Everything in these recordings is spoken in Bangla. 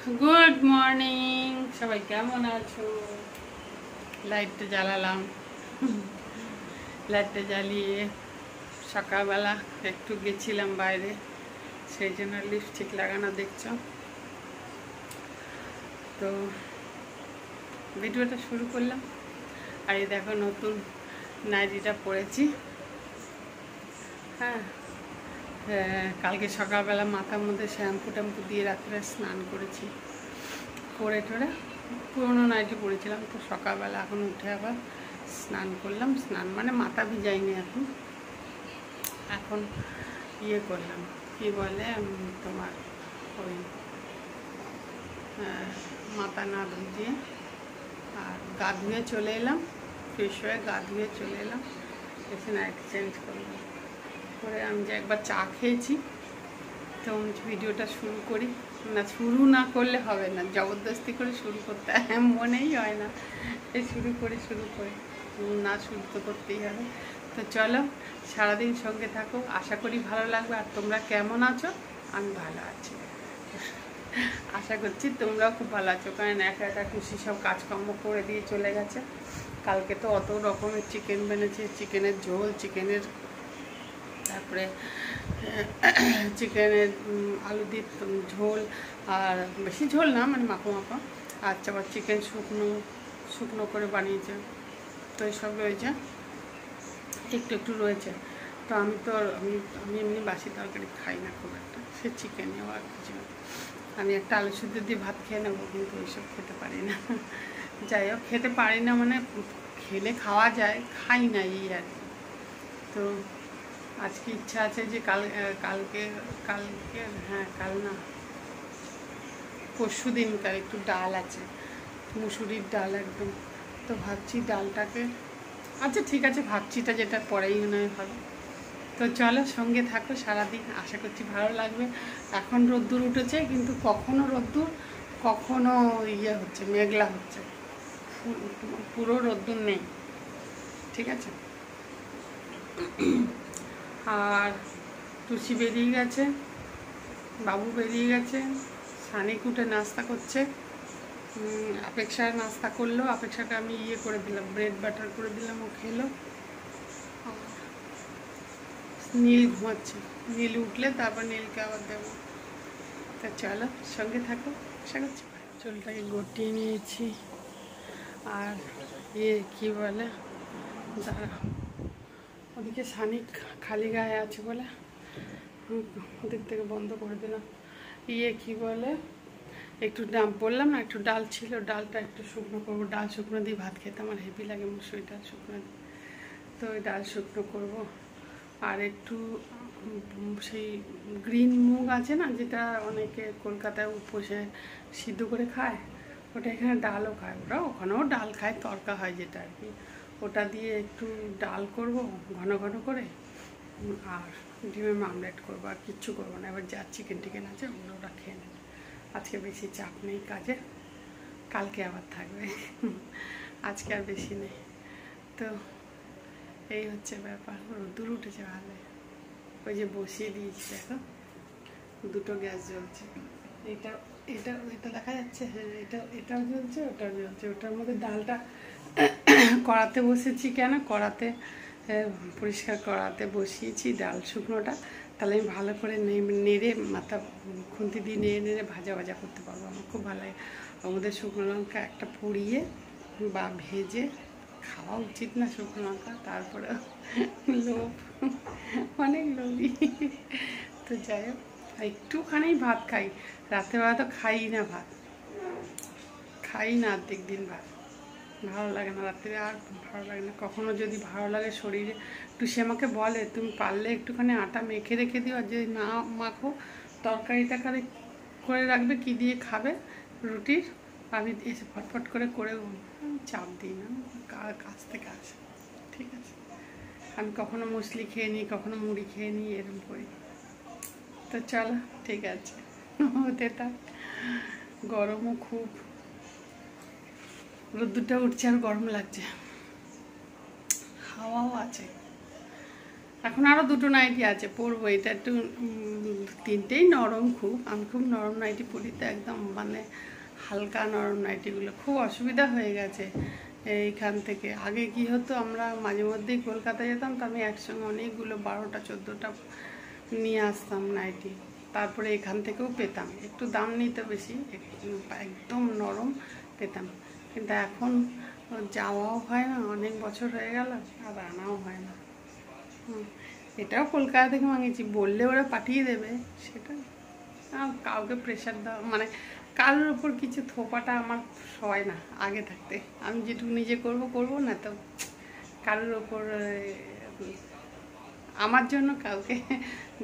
গুড মর্নিং, সবাই কেমন আছো? লাইটটা জ্বালালাম। লাইটটা জ্বালিয়ে সকালবেলা একটু গেছিলাম বাইরে, সেই জন্য লিপস্টিক লাগানো দেখছো। তো ভিডিওটা শুরু করলাম। আর এই দেখো নতুন নাইটিটা পরেছি। হ্যাঁ, কালকে সকালবেলা মাথার মধ্যে শ্যাম্পু ট্যাম্পু দিয়ে রাত্রে স্নান করেছি, করে টোরে পুরোনো নাইটি পরেছিলাম। তো সকালবেলা এখন উঠে আবার স্নান করলাম। স্নান মানে মাথা ভিজাইনি, এখন এখন ইয়ে করলাম, কি বলে তোমার ওই মাথা না ভিজিয়ে আর গা ধুয়ে চলে এলাম। ফ্রেশ হয়ে গা ধুয়ে চলে এলাম, এসে নাইটি চেঞ্জ করলাম। করে আমি যে একবার চা খেয়েছি, তো ভিডিওটা শুরু করি। না, শুরু না করলে হবে না, জবরদস্তি করে শুরু করতে মনেই হয় না। এই শুরু করি না, শুরু তো করতেই হবে। তো চলো, সারাদিন সঙ্গে থাকো, আশা করি ভালো লাগবে। আর তোমরা কেমন আছো? আমি ভালো আছি, আশা করছি তোমরাও খুব ভালো আছো। কারণ একা একা খুশি সব কাজকর্ম করে দিয়ে চলে গেছে। কালকে তো অত রকমের চিকেন বেনেছে, চিকেনের ঝোল, চিকেনের তারপরে চিকেনের আলু দিয়ে ঝোল, আর বেশি ঝোল না, মানে মাখো মাখো। আচ্ছা, আবার চিকেন শুকনো শুকনো করে বানিয়েছে। তো এইসব রয়েছে, একটু একটু রয়েছে। তো আমি তো আমি আমি এমনি বাসি তরকারি খাই না খুব একটা, সে চিকেনেও আর কিছু। আমি একটা আলু সিদ্ধ দিয়ে ভাত খেয়ে নেবো, কিন্তু ওইসব খেতে পারি না। যাই হোক, খেতে পারি না মানে খেলে খাওয়া যায়, খাই না এই আর কি। তো আজকে ইচ্ছা আছে যে কালকে কালকে হ্যাঁ, কাল না, পরশু দিনকার একটু ডাল আছে, মুসুরির ডাল একদম। তো ভাবছি ডালটাকে, আচ্ছা ঠিক আছে, ভাবছিটা যেটা পরেই মনে হয় হবে। তো চলো, সঙ্গে থাকো সারাদিন, আশা করছি ভালো লাগবে। এখন রোদ্দুর উঠেছে, কিন্তু কখনো রোদ্দুর, কখনো ইয়ে হচ্ছে, মেঘলা হচ্ছে, পুরো রোদ্দুর নেই। ঠিক আছে। আর টুসি বেরিয়ে গেছে, বাবু বেরিয়ে গেছে, সানিক উঠে নাস্তা করছে। অপেক্ষা নাস্তা করলো, অপেক্ষাকে আমি ইয়ে করে দিলাম, ব্রেড বাটার করে দিলাম, ও খেলো। নীল ঘুমাচ্ছে, নীল উঠলে তারপর নীলকে আবার দেবো। তা চলো, সঙ্গে থাকো, আশা করছি। চুলটাকে গটিয়ে নিয়েছি। আর ইয়ে কী বলে, দাঁড়া, ওদিকে সানিক খালি গায়ে আছে বলে ওদিক থেকে বন্ধ করে দিলাম। ইয়ে কী বলে, একটু বললাম না, একটু ডাল ছিল, ডালটা একটু শুকনো করবো। ডাল শুকনো দিয়ে ভাত খেতে আমার হেভি লাগে, মুসুরি ডাল শুকনো দিয়ে। তো ওই ডাল শুকনো করবো। আর একটু সেই গ্রিন মুগ আছে না, যেটা অনেকে কলকাতায় উপসে সিদ্ধ করে খায়, ওটা এখানে ডালও খায়, ওরা ওখানেও ডাল খায়, তরকা হয় যেটা আর কি। ওটা দিয়ে একটু ডাল করব ঘন ঘন করে, আর ডিমের মামলেট করবো, আর কিচ্ছু করবো না। এবার যা চিকেন টিকেন আছে ওগুলো ওরা খেয়ে নেবে। আজকে বেশি চাপ নেই কাজে, কালকে আবার থাকবে। আজকে আর বেশি নেই। তো এই হচ্ছে ব্যাপার। রোদ্দুর উঠেছে ভালো, ওই যে বসিয়ে দিয়েছি দেখো, দুটো গ্যাস জ্বলছে। এটা এটা এটা দেখা যাচ্ছে, হ্যাঁ, এটাও জ্বলছে, ওটাও জ্বলছে। ওটার মধ্যে ডালটা কড়াতে বসেছি, কেন কড়াতে পরিষ্কার কড়াতে বসিয়েছি ডাল শুকনোটা, তাহলে আমি ভালো করে নেড়ে মাথা খুন্তি দিয়ে নেড়ে নেড়ে ভাজা ভাজা করতে পারবো। আমার খুব ভালো লাগে। ওর মধ্যে শুকনো লঙ্কা একটা পুড়িয়ে বা ভেজে খাওয়া উচিত না শুকনো লঙ্কা, তারপরে লোভ, অনেক লোভী। তো যাই হোক, একটুখানি ভাত খাই, রাত্রেবেলা তো খাই না ভাত, খাই না অর্ধেক দিন ভাত, ভালো লাগে না রাত্রে, আর ভালো লাগে না। কখনো যদি ভালো লাগে শরীরে, সে আমাকে বলে তুমি পারলে একটুখানি আটা মেখে রেখে দিও, আর যদি না মাখো তরকারিটা করে রাখবে, কি দিয়ে খাবে রুটির, আমি এসে ফটফট করে চাপ দিই না, কাছ থেকে আসে। ঠিক আছে, আমি কখনো মুসলি খেয়ে নিই, কখনো মুড়ি খেয়ে নিই, এরকম করি। তো চলো, ঠিক আছে, হতে থাক। গরমও খুব, রোদ্দুরটা উঠছে আর গরম লাগছে, হাওয়াও আছে। এখন আরও দুটো নাইটি আছে পরবো। এটা একটু তিনটেই নরম খুব, আমি খুব নরম নাইটি পরি তো, একদম মানে হালকা নরম নাইটিগুলো। খুব অসুবিধা হয়ে গেছে এইখান থেকে। আগে কি হতো, আমরা মাঝে মধ্যেই কলকাতা যেতাম, তো আমি একসঙ্গে অনেকগুলো 12টা 14টা নিয়ে আসতাম নাইটি। তারপরে এখান থেকেও পেতাম, একটু দাম নিত বেশি, একদম নরম পেতাম। কিন্তু এখন যাওয়াও হয় না, অনেক বছর হয়ে গেল, আর আনাও হয় না। এটাও কলকাতা থেকে মাঙিয়েছি, বললে ওরা পাঠিয়ে দেবে, সেটা কাউকে প্রেশার দেওয়া মানে কারোর ওপর কিছু থোপাটা আমার হয় না আগে থাকতে। আমি যেটুকু নিজে করবো না, তো কারোর ওপর আমার জন্য কাউকে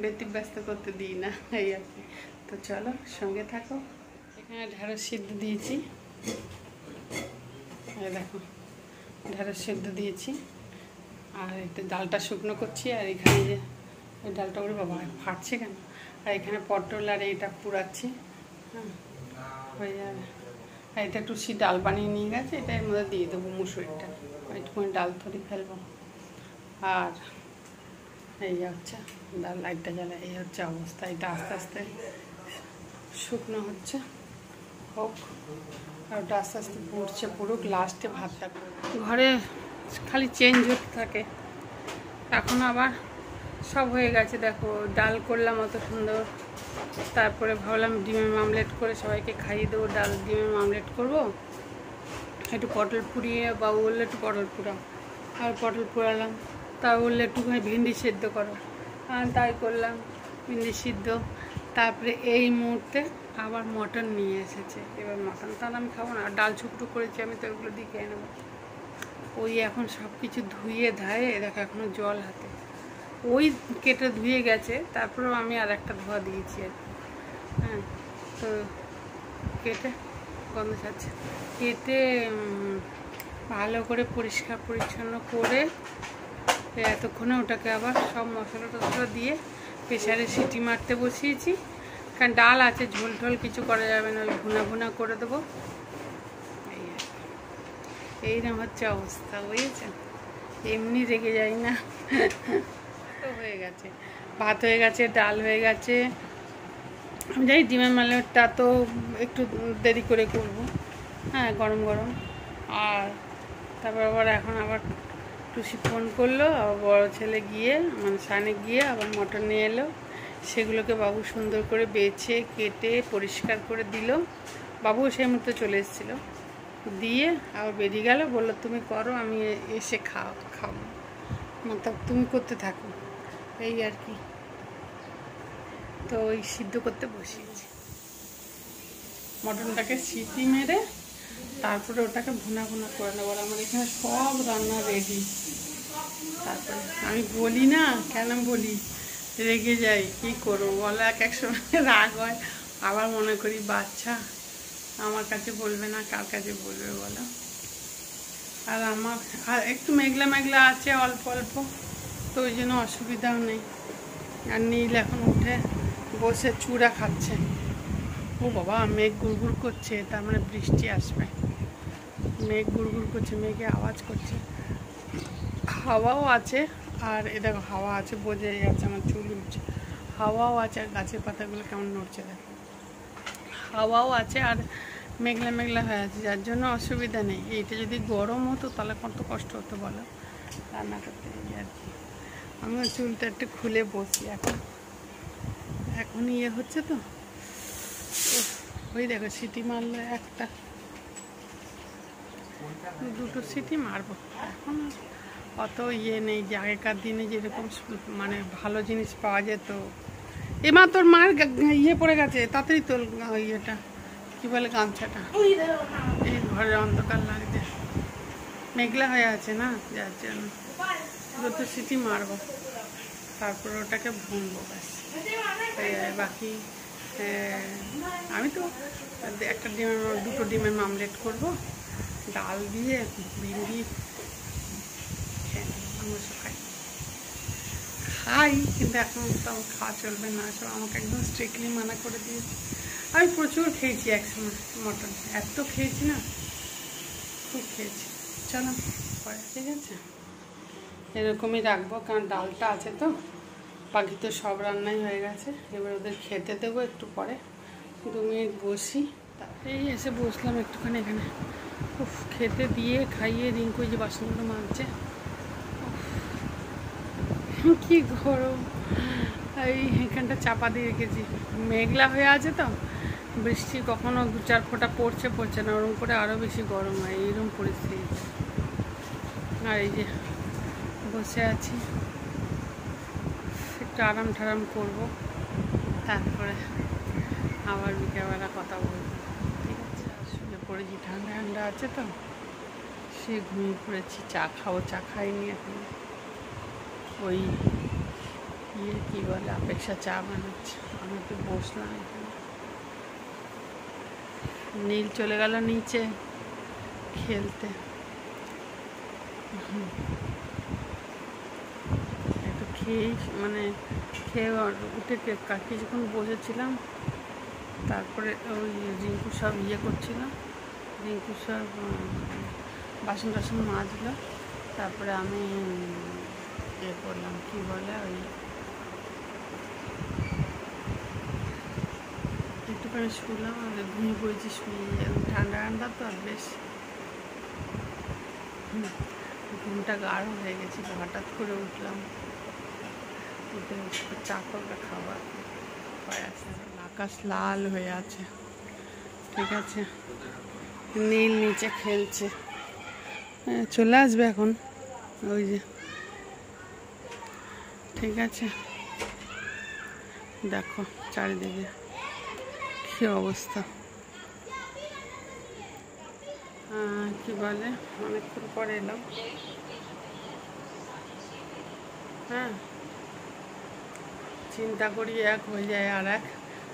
ব্যতিব্যস্ত করতে দিই না, এই আর কি। তো চলো সঙ্গে থাকো। এখানে ঢেঁড়স সিদ্ধ দিয়েছি, এই দেখো ঢেঁড়স সিদ্ধ দিয়েছি, আর একটু ডালটা শুকনো করছি। আর এখানে যে ওই ডালটা, ওরে বাবা ফাটছে কেন, আর এখানে পটল আর এটা পুরাচ্ছি। হ্যাঁ হয়ে যাবে। আর এটা টুসি ডাল বানিয়ে নিয়ে গেছে, এটা এর মধ্যে দিয়ে দেবো মুসুরিটা, একটুখানি ডাল থরি ফেলবো। আর এই হচ্ছে ডাল, লাইটটা জ্বালা, এই হচ্ছে অবস্থা। এটা আস্তে আস্তে শুকনো হচ্ছে, হোক। আর ওটা আস্তে আস্তে পুড়ছে, পুরুক, লাস্টে ভাতটা। ঘরে খালি চেঞ্জ হতে থাকে। এখন আবার সব হয়ে গেছে, দেখো ডাল করলাম অত সুন্দর, তারপরে ভাবলাম ডিমের মামলেট করে সবাইকে খাইয়ে দেবো। ডাল ডিমের মামলেট করবো, একটু পটল পুড়িয়ে, বাবু বললো একটু পটল পুড়াও, আর পটল পুড়ালাম। তা বললে একটুখানি ভেন্ডি সিদ্ধ করো, আর তাই করলাম, ভেন্ডি সিদ্ধ। তারপরে এই মুহূর্তে আবার মটন নিয়ে এসেছে, এবার মটন তাহলে আমি খাবো না, ডাল শুকনো করেছি আমি, তো ওগুলো দিয়ে খেয়ে নেবো। ওই এখন সব কিছু ধুয়ে ধায়ে, দেখো এখনও জল হাতে, ওই কেটে ধুয়ে গেছে, তারপরেও আমি আর একটা ধোয়া দিয়েছি আর কি। হ্যাঁ, তো কেটে গন্ধ ছাড়ছে, কেটে ভালো করে পরিষ্কার পরিচ্ছন্ন করে এতক্ষণে ওটাকে আবার সব মশলা টশলা দিয়ে প্রেসারে সিটি মারতে বসিয়েছি। কারণ ডাল আছে, ঝোল ঝোল কিছু করা যাবে না, ভুনা ভুনা করে দেবো। এইরকম হচ্ছে অবস্থা, বুঝেছেন? এমনি রেগে যাই না। তো হয়ে গেছে, ভাত হয়ে গেছে, ডাল হয়ে গেছে। আমি জানি ডিমের মামলেটটা তো একটু দেরি করে করবো, হ্যাঁ গরম গরম। আর তারপর আবার এখন আবার টুসি ফোন করলো, আবার বড় ছেলে গিয়ে মানে সানে গিয়ে আবার মটন নিয়ে এলো। সেগুলোকে বাবু সুন্দর করে বেছে কেটে পরিষ্কার করে দিল। বাবুও সেই মুহূর্তে চলে এসেছিলো, দিয়ে আবার বেরিয়ে গেল, বললো তুমি করো, আমি এসে খাবো, মানে তুমি করতে থাকো, এই আর কি। তো ওই সিদ্ধ করতে বসিয়েছি মটনটাকে, সিটি মেরে তারপরে ওটাকে ভুনা ভুনা করে নেবো। আমার এখানে সব রান্না রেডি। তারপরে আমি বলি না, কেন বলি, রেগে যাই, কি করবো বলো, এক সময় রাগ হয়, আবার মনে করি বাচ্চা, আমার কাছে বলবে না, কার কাছে বলবে বলো। আর আমার আর একটু মেঘলা মেঘলা আছে অল্প অল্প, তো ওই জন্য অসুবিধাও নেই। আর নীল এখন উঠে বসে চূড়া খাচ্ছে। ও বাবা, মেঘ গুড়গুড় করছে, তার মানে বৃষ্টি আসবে। মেঘ গুড়গুড় করছে, মেঘে আওয়াজ করছে, হাওয়াও আছে। আর এ দেখো হাওয়া আছে, বোঝাই যাচ্ছে, আমার চুল উঠছে। হাওয়াও আছে, আর গাছের পাতাগুলো কেমন নড়ছে দেখো, হাওয়াও আছে, আর মেঘলা মেঘলা হয়ে আছে, যার জন্য অসুবিধা নেই। এইটা যদি গরম হতো তাহলে কত কষ্ট হতো বলো রান্না করতে, এই আর কি। আমিও চুলটা একটু খুলে বসি এখন ইয়ে হচ্ছে তো। ওই দেখো সিটি মারলো একটা, দুটো সিটি মারবো। এখন অত ইয়ে নেই যে আগেকার দিনে যেরকম মানে ভালো জিনিস পাওয়া যেত। এমা তোর মার ইয়ে পড়ে গেছে, তাড়াতাড়ি তোল ইয়েটা, কি বলে গামছাটা। এই ঘরে অন্ধকার লাগছে, মেঘলা হয়ে আছে না, যার জন্য দুটো সিটি মারবো, তারপর ওটাকে ভুনবো ব্যাস। বাকি আমি তো একটা দুটো ডিমের মামলেট করব, ডাল দিয়ে ভিন্ডি খাই, কিন্তু এখন তো আমার খাওয়া চলবে না, সব আমাকে একদম স্ট্রিক্টলি মানা করে দিয়েছে। আমি প্রচুর খেয়েছি একসময় মটন, এত খেয়েছি না, খুব খেয়েছি। চলো পরে, ঠিক আছে। এরকমই রাখবো, কারণ ডালটা আছে তো। বাকি তো সব রান্নাই হয়ে গেছে। এবার ওদের খেতে দেবো একটু পরে। 2 মিনিট বসি, এই এসে বসলাম একটুখানি এখানে। উফ, খেতে দিয়ে খাইয়ে রিঙ্কু যে বাসনগুলো মাজছে। কি গরম! এই এখানটা চাপা দিয়ে রেখেছি, মেঘলা হয়ে আছে তো, বৃষ্টি কখনো 2-4 ফোঁটা পড়ছে না, ওরকম করে আরও বেশি গরম হয় এইরকম পরিস্থিতি। আর এই যে বসে আছি, একটু আরাম ঠারাম করবো, তারপরে আবার বিকেলবেলা কথা বলবো। ঠিক আছে, শুয়ে পড়েছি, ঠান্ডা ঠান্ডা আছে তো, সে ঘুমিয়ে পড়েছি। চা খাবো, চা খাইনি এখন। ওই কী বলে অপেক্ষা চা বানাচ্ছে, আমি তো বসলাম এখানে। নীল চলে গেল নিচে খেলতে। একটু খেয়ে খেয়ে উঠে কিছুক্ষণ বসেছিলাম, তারপরে ওই রিঙ্কু সব করছিলাম, রিঙ্কু সব বাসন টাসন মাজলো, তারপরে আমি করলাম কি বলে ওই একটুখানি শুলাম, আর ঘুমিয়ে পড়েছি। শুয়ে ঠান্ডা ঠান্ডা তো, আর বেশ ঘুমটা গাঢ় হয়ে গেছিলো। হঠাৎ করে উঠলাম, উঠে চা করবে খাবার পায়ে আসছে। আকাশ লাল হয়ে আছে, ঠিক আছে। নীল নিচে খেলছে, চলে আসবে এখন, ওই যে। ঠিক আছে, দেখো চারিদিকে কি অবস্থা। কি বলে, অনেকক্ষণ পরে এলাম। হ্যাঁ, চিন্তা করি এক হয়ে যায় আর এক।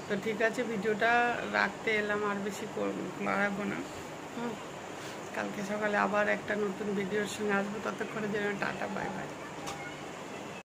তো ঠিক আছে, ভিডিওটা রাখতে এলাম, আর বেশি বাড়াবো না। কালকে সকালে আবার একটা নতুন ভিডিওর সঙ্গে আসবো, ততক্ষণে যেন টাটা, বাই বাই।